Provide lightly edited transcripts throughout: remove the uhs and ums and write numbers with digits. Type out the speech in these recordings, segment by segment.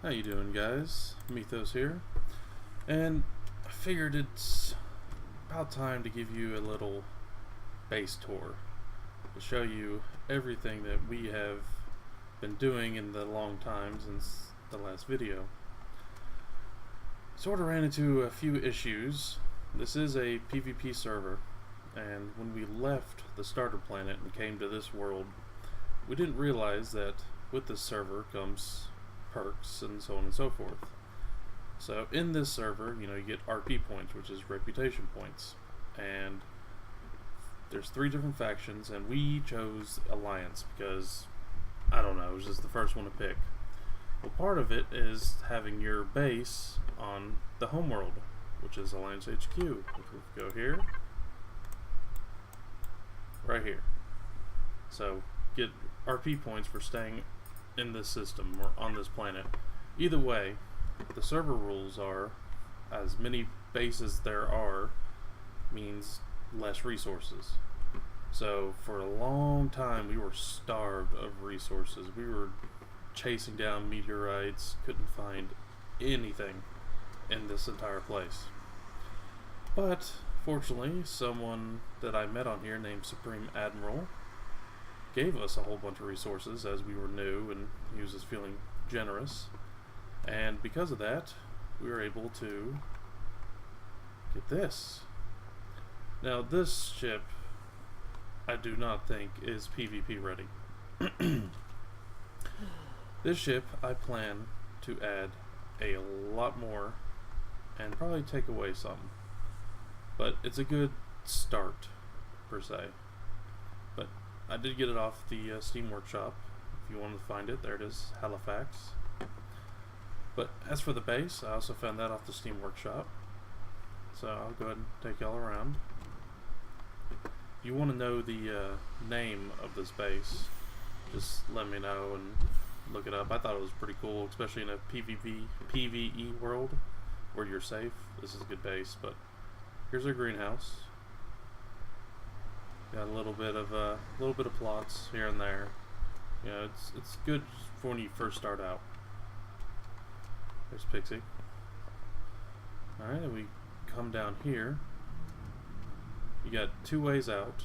How you doing, guys? Mythos here, and I figured it's about time to give you a little base tour to show you everything that we have been doing in the long time since the last video. Sort of ran into a few issues. This is a PvP server, and when we left the starter planet and came to this world, we didn't realize that with this server comes perks and so on and so forth. So in this server, you get RP points, which is reputation points, and there's 3 different factions, and we chose Alliance because, I don't know, it was just the first one to pick. Well, part of it is having your base on the homeworld, which is Alliance HQ, which we'll go here, right here. So get RP points for staying in this system or on this planet. Either way, the server rules are as many bases there are means less resources. So for a long time we were starved of resources. We were chasing down meteorites, couldn't find anything in this entire place. But fortunately, someone that I met on here named Supreme Admiral gave us a whole bunch of resources as we were new, and he was just feeling generous, and because of that we were able to get this. Now this ship I do not think is PvP ready. This ship I plan to add a lot more and probably take away some, but it's a good start per se. But I did get it off the Steam Workshop. If you want to find it, there it is, Halifax. But as for the base, I also found that off the Steam Workshop. So I'll go ahead and take y'all around. If you want to know the name of this base, just let me know and look it up. I thought it was pretty cool, especially in a PvE world where you're safe. This is a good base. But here's our greenhouse. Got a little bit of plots here and there. It's good for when you first start out. There's Pixie. Alright, then we come down here. You got 2 ways out.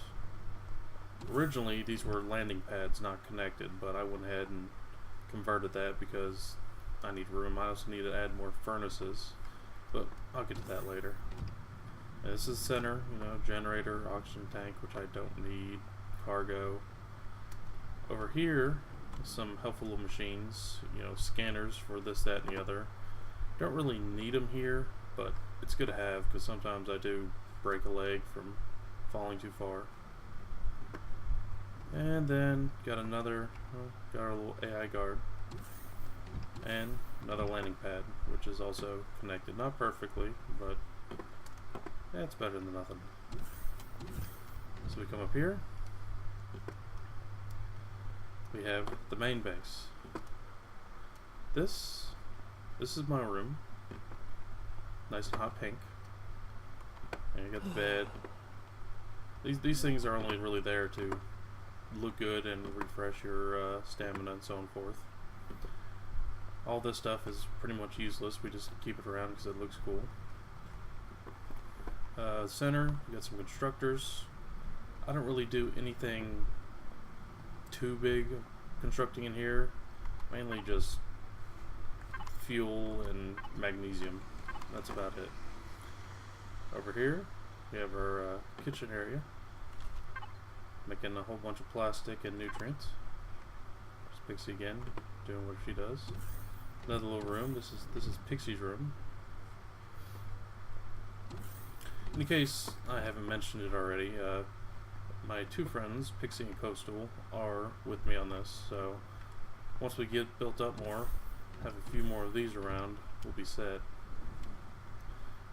Originally these were landing pads not connected, but I went ahead and converted that because I need room. I also need to add more furnaces, but I'll get to that later. And this is center, generator, oxygen tank, which I don't need, cargo. Over here, some helpful little machines, scanners for this, that, and the other. Don't really need them here, but it's good to have because sometimes I do break a leg from falling too far. And then got our little AI guard, and another landing pad, which is also connected, not perfectly, but it's better than nothing. So we come up here. We have the main base. This is my room. Nice and hot pink. And you got the bed. These things are only really there to look good and refresh your stamina and so on and forth. All this stuff is pretty much useless. We just keep it around because it looks cool. Center, we got some constructors. I don't really do anything too big constructing in here, mainly just fuel and magnesium. That's about it. Over here we have our kitchen area, making a whole bunch of plastic and nutrients. There's Pixie again, doing what she does. Another little room. This is Pixie's room. In case I haven't mentioned it already, my 2 friends, Pixie and Coastal, are with me on this, so once we get built up more, have a few more of these around, we'll be set.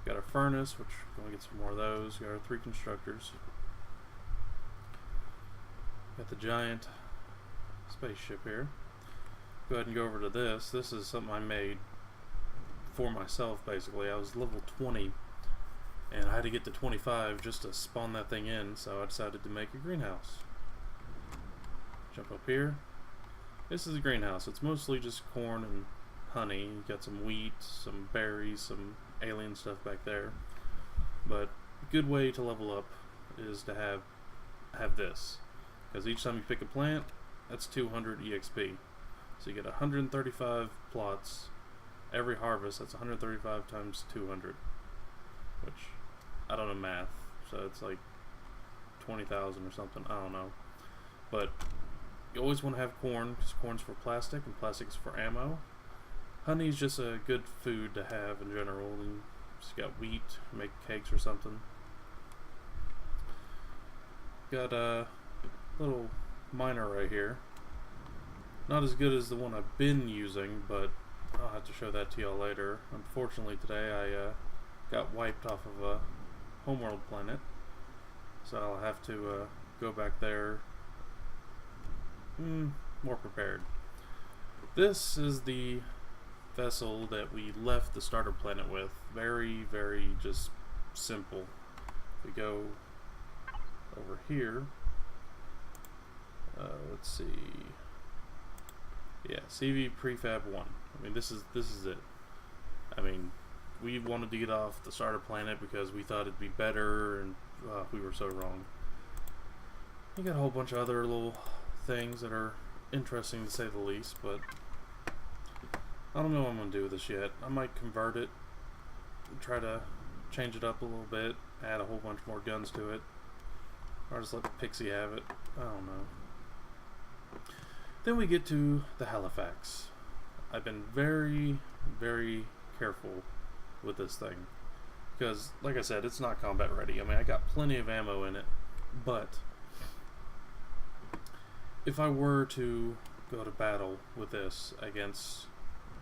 Got our furnace, which we're going to get some more of those. Got our 3 constructors. Got the giant spaceship here. Go ahead and go over to this. This is something I made for myself, basically. I was level 20 and I had to get to 25 just to spawn that thing in, so I decided to make a greenhouse. Jump up here. This is a greenhouse. It's mostly just corn and honey. You got some wheat, some berries, some alien stuff back there. But a good way to level up is to have this, because each time you pick a plant, that's 200 EXP. So you get 135 plots every harvest. That's 135 times 200, which I don't know math, so it's like 20,000 or something. I don't know. But you always want to have corn, because corn's for plastic and plastic's for ammo. Honey's just a good food to have in general. And just got wheat, make cakes or something. Got a little miner right here. Not as good as the one I've been using, but I'll have to show that to y'all later. Unfortunately today I got wiped off of a homeworld planet, so I'll have to go back there more prepared. This is the vessel that we left the starter planet with. Very, very just simple. We go over here. Let's see. Yeah, CV Prefab 1. I mean, this is it. I mean, we wanted to get off the starter planet because we thought it'd be better, and we were so wrong. You got a whole bunch of other little things that are interesting to say the least, but I don't know what I'm going to do with this yet. I might convert it, try to change it up a little bit, add a whole bunch more guns to it, or just let Pixie have it. I don't know. Then we get to the Halifax. I've been very, very careful with this thing, because, like I said, it's not combat ready. I mean, I got plenty of ammo in it, but if I were to go to battle with this against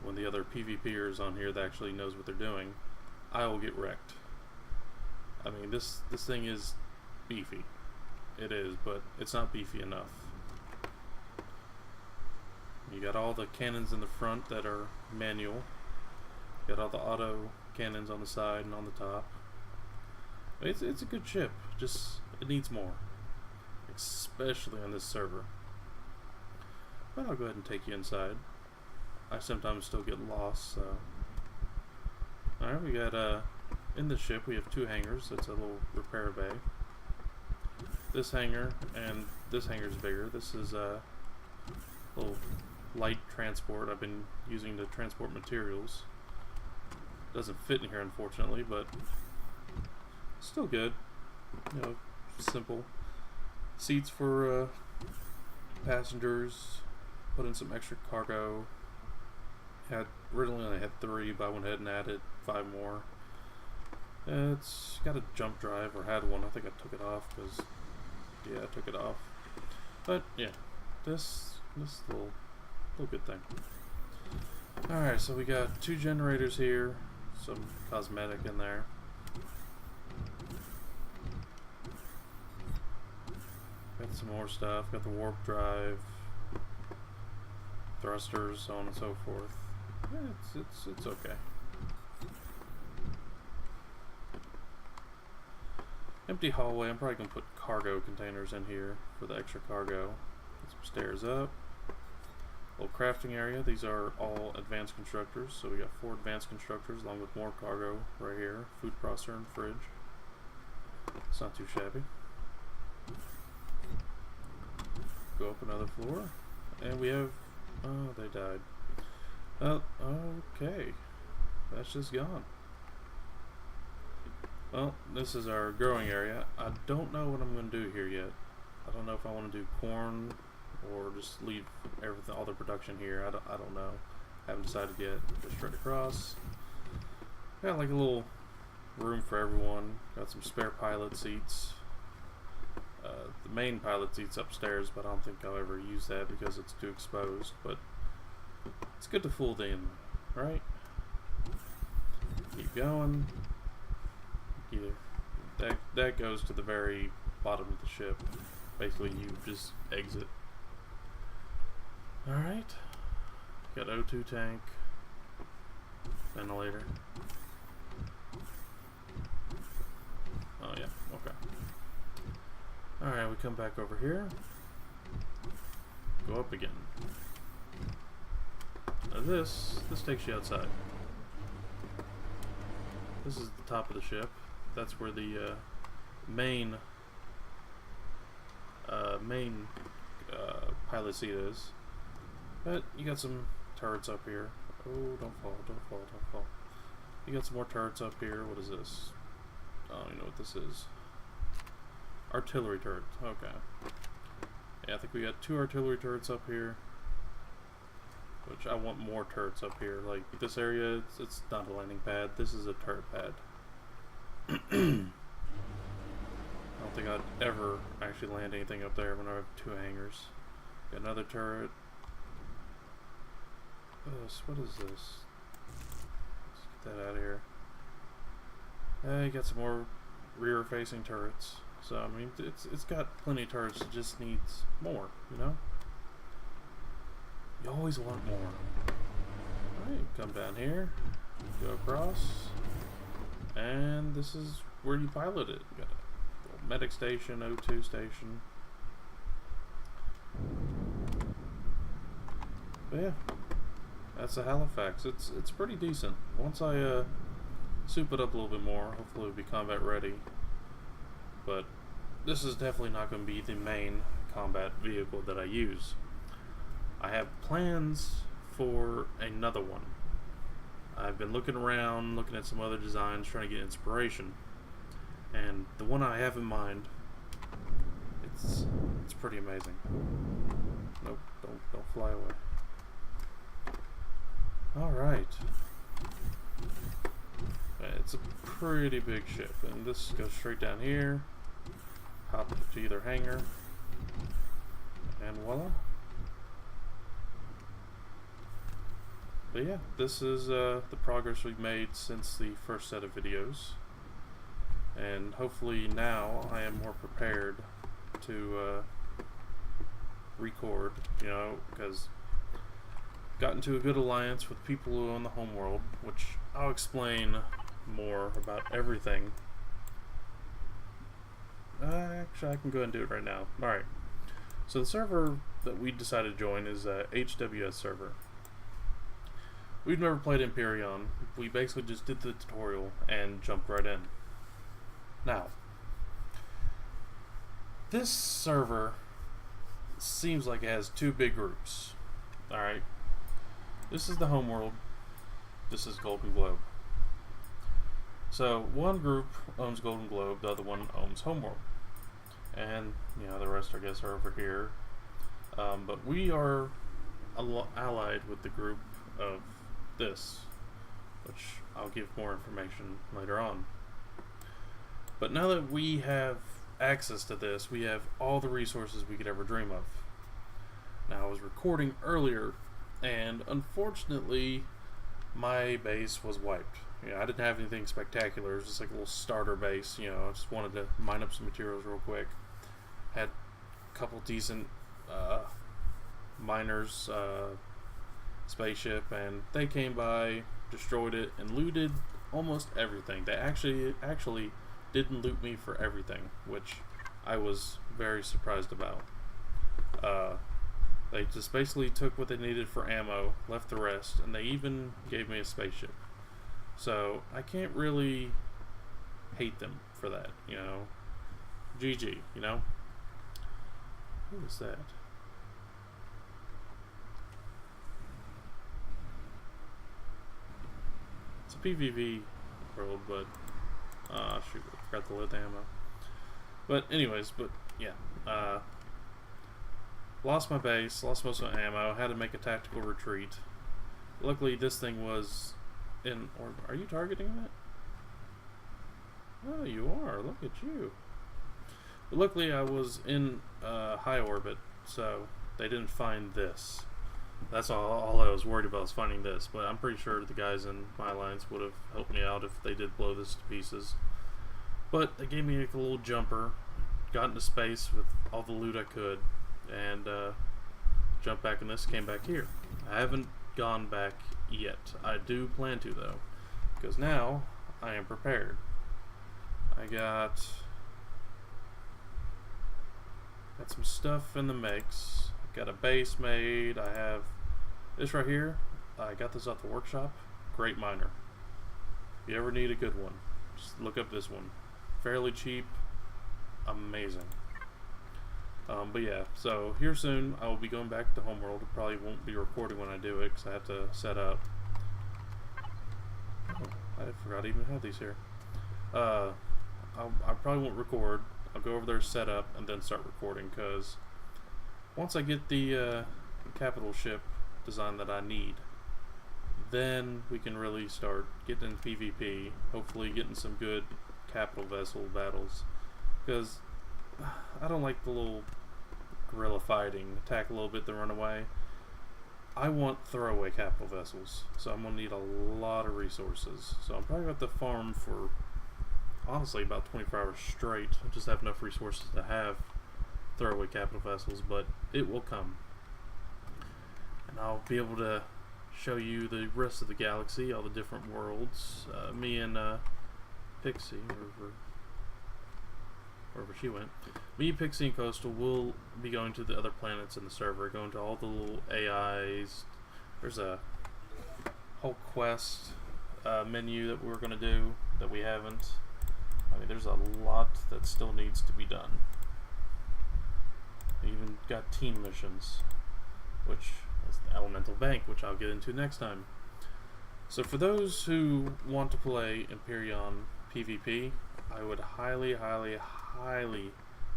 one of the other PvPers on here that actually knows what they're doing, I will get wrecked. I mean, this thing is beefy. It is, but it's not beefy enough. You got all the cannons in the front that are manual. You got all the auto cannons on the side and on the top. It's a good ship. Just it needs more, especially on this server. But I'll go ahead and take you inside. I sometimes still get lost, so. Alright, we got in the ship we have two hangars. That's a little repair bay. This hangar and this hangar's bigger. This is a little light transport I've been using to transport materials. Doesn't fit in here, unfortunately, but still good. You know, simple. Seats for passengers. Put in some extra cargo. Originally I had 3, but I went ahead and added 5 more. It's got a jump drive, or had one. I think I took it off because, yeah, I took it off. But yeah, this little good thing. Alright, so we got 2 generators here, some cosmetic in there. Got some more stuff, got the warp drive, thrusters, so on and so forth. Yeah, it's okay. Empty hallway. I'm probably gonna put cargo containers in here for the extra cargo. Get some stairs up. Little crafting area. These are all advanced constructors, so we got 4 advanced constructors along with more cargo right here. Food processor and fridge. It's not too shabby. Go up another floor, and we have. Oh, they died. Okay. That's just gone. Well, this is our growing area. I don't know what I'm going to do here yet. I don't know if I want to do corn or just leave everything, all the production here. I don't know. Haven't decided yet. Go straight across. Got like a little room for everyone. Got some spare pilot seats. The main pilot seat's upstairs, but I don't think I'll ever use that because it's too exposed. But it's good to fool in, right? Keep going. Yeah, that goes to the very bottom of the ship. Basically, you just exit. Alright. Got O2 tank. Ventilator. Oh yeah, okay. Alright, we come back over here. Go up again. Now this takes you outside. This is the top of the ship. That's where the main pilot seat is. But you got some turrets up here. Oh, don't fall, don't fall, don't fall. You got some more turrets up here. What is this? I don't even know what this is. Artillery turret. Okay. Yeah, I think we got 2 artillery turrets up here. Which I want more turrets up here. Like this area, it's not a landing pad. This is a turret pad. I don't think I'd ever actually land anything up there when I have 2 hangars. Got another turret. What is this? Let's get that out of here. You got some more rear-facing turrets. So I mean, it's got plenty of turrets. It just needs more, you know. You always want more. Alright, come down here, go across, and this is where you pilot it. You got a little medic station, O2 station. But yeah, that's a Halifax. It's pretty decent. Once I soup it up a little bit more, hopefully it'll be combat ready. But this is definitely not going to be the main combat vehicle that I use. I have plans for another one. I've been looking around, looking at some other designs, trying to get inspiration. And the one I have in mind, it's pretty amazing. Nope, don't fly away. Alright. It's a pretty big ship, and this goes straight down here, hop to either hangar, and voila. But yeah, this is the progress we've made since the first set of videos, and hopefully now I am more prepared to record, you know, because got into a good alliance with people who own the homeworld, which I'll explain more about everything. Actually, I can go ahead and do it right now. Alright, so the server that we decided to join is a HWS server. We've never played EMPYRION. We basically just did the tutorial and jumped right in. Now, this server seems like it has 2 big groups. Alright, this is the homeworld, this is Golden Globe. So one group owns Golden Globe, the other one owns Homeworld, and you know the rest I guess are over here. But we are allied with the group of this, which I'll give more information later on. But now that we have access to this, we have all the resources we could ever dream of. Now I was recording earlier, and unfortunately my base was wiped. You know, I didn't have anything spectacular. It was just like a little starter base. You know, I just wanted to mine up some materials real quick. Had a couple decent miners, spaceship, and they came by, destroyed it, and looted almost everything. They actually didn't loot me for everything, which I was very surprised about. They just basically took what they needed for ammo, left the rest, and they even gave me a spaceship. So I can't really hate them for that, you know. GG, you know. Who is that? It's a PvP world, but shoot, I forgot to load the ammo. But anyways, yeah, lost my base, lost most of my ammo, had to make a tactical retreat. Luckily this thing was in, or are you targeting that? Oh, you are, look at you. But luckily I was in high orbit, so they didn't find this. That's all I was worried about, was finding this, but I'm pretty sure the guys in my alliance would have helped me out if they did blow this to pieces. But they gave me like a little jumper, got into space with all the loot I could, and jumped back in this, came back here. I haven't gone back yet. I do plan to though, because now I am prepared. I got some stuff in the mix. Got a base made. I have this right here. I got this off the workshop. Great miner. If you ever need a good one, just look up this one. Fairly cheap. Amazing. But yeah, so here soon I will be going back to Homeworld. Probably won't be recording when I do it because I have to set up. Oh, I forgot I even had these here. I probably won't record. I'll go over there, set up, and then start recording, because once I get the capital ship design that I need, then we can really start getting into PvP, hopefully getting some good capital vessel battles, because I don't like the little guerrilla fighting, attack a little bit then run away. I want throwaway capital vessels, so I'm going to need a lot of resources. So I'm probably going to have to farm for, honestly, about 24 hours straight. I just have enough resources to have throwaway capital vessels, but it will come. And I'll be able to show you the rest of the galaxy, all the different worlds. Me and Pixie, wherever she went. Me, Pixie, and Coastal will be going to the other planets in the server, going to all the little AIs. There's a whole quest menu that we're going to do that we haven't. I mean, there's a lot that still needs to be done. We even got team missions, which is the Elemental Bank, which I'll get into next time. So for those who want to play EMPYRION PvP, I would highly, highly, highly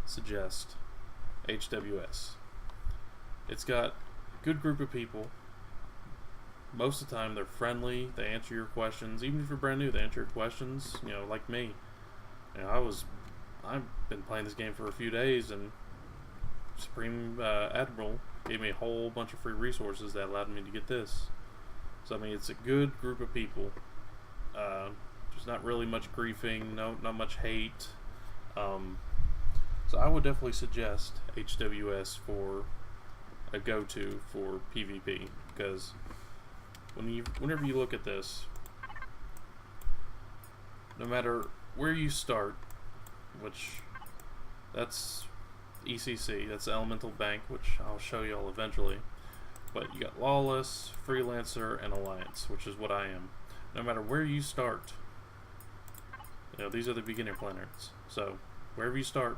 suggest HWS. It's got a good group of people. Most of the time they're friendly, they answer your questions. Even if you're brand new, they answer your questions, you know, like me. You know, I've been playing this game for a few days, and Supreme Admiral gave me a whole bunch of free resources that allowed me to get this. So I mean, it's a good group of people. There's not really much griefing, not much hate. So I would definitely suggest HWS for a go-to for PvP, because whenever you look at this, no matter where you start, which that's ECC, that's Elemental Bank, which I'll show you all eventually, but you got Lawless, Freelancer, and Alliance, which is what I am. No matter where you start, you know, these are the beginner planets. So wherever you start,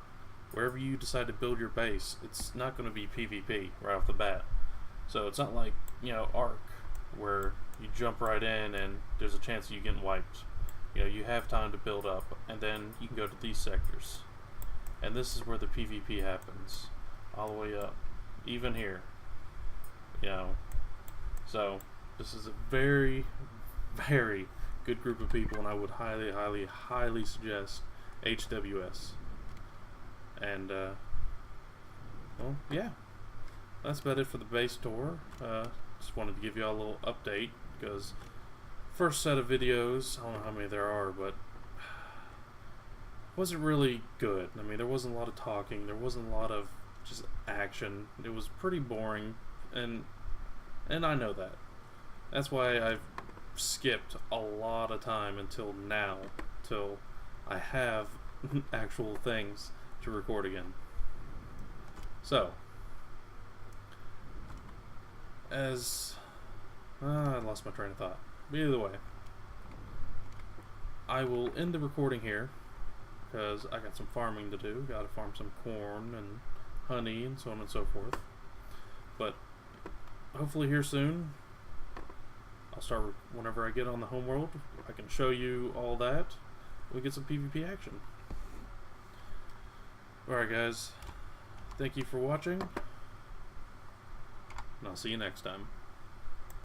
wherever you decide to build your base, it's not going to be PvP right off the bat. So it's not like, you know, Ark, where you jump right in and there's a chance of you getting wiped. You know, you have time to build up, and then you can go to these sectors. And this is where the PvP happens, all the way up, even here. You know, so this is a very, very good group of people, and I would highly, highly, highly suggest HWS. And well, yeah, that's about it for the base tour. Just wanted to give you all a little update, because first set of videos, I don't know how many there are, but wasn't really good. I mean, there wasn't a lot of talking, there wasn't a lot of just action. It was pretty boring, and I know that. That's why I've skipped a lot of time until now, till I have actual things to record again. So, I lost my train of thought. But either way, I will end the recording here, because I got some farming to do. Gotta farm some corn and honey and so on and so forth. But hopefully here soon, I'll start whenever I get on the homeworld. I can show you all that. We get some PvP action. Alright guys, thank you for watching, and I'll see you next time.